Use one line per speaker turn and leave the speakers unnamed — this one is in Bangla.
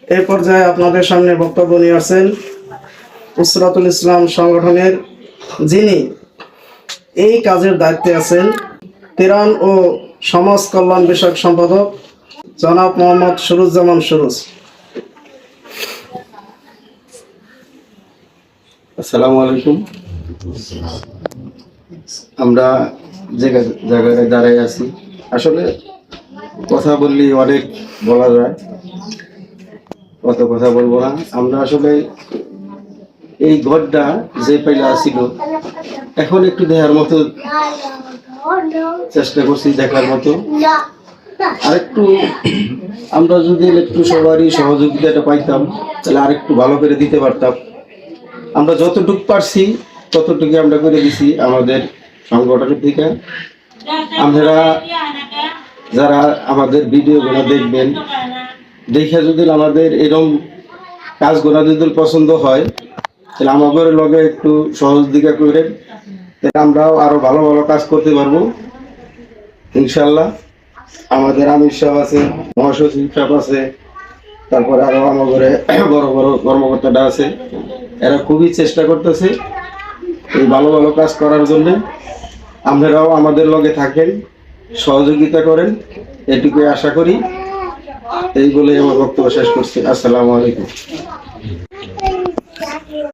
এই পর্যায়ে আপনাদের সামনে বক্তব্য নিয়ে আসছেন উসরাতুল ইসলাম সংগঠনের যিনি এই কাজের দায়িত্বে আছেন, ত্রাণ ও সমাজ কল্যাণ বিষয়ক সম্পাদক জনাব মোহাম্মদ সুরুজ্জামান সুরুজ।
আসসালামু আলাইকুম। আমরা যে জায়গায় দাঁড়ায় আছি, আসলে কথা বললি অনেক বলা যায়, কত কথা বলবো না। আমরা আসলে এই ঘরটা যে পাইলে আসিল, এখন একটু দেখার মতো চেষ্টা করছি, দেখার মতো। আরেকটু আমরা যদি একটু সবারই সহযোগিতাটা পাইতাম, তাহলে আরেকটু ভালো করে দিতে পারতাম। আমরা যতটুকু পারছি ততটুকু আমরা করে দিছি আমাদের সংগঠনের থেকে। আপনারা যারা আমাদের ভিডিওগুলো দেখবেন, দেখে যদি আমাদের এরকম কাজগুলো যদি পছন্দ হয়, তাহলে আমাদের লগে একটু সহযোগিতা করেন, তাহলে আমরাও আরো ভালো ভালো কাজ করতে পারবো ইনশাল্লাহ। আমাদের আমির সাহেব আছে, মহাসচিব সাহেব আছে, তারপরে আরো আমাদের বড় বড় কর্মকর্তারা আছে। এরা খুবই চেষ্টা করতেছে এই ভালো ভালো কাজ করার জন্য। আপনারাও আমাদের লগে থাকেন, সহযোগিতা করেন, এটুকুই আশা করি। এই বলে আমার বক্তব্য শেষ করছি। আসসালামু আলাইকুম।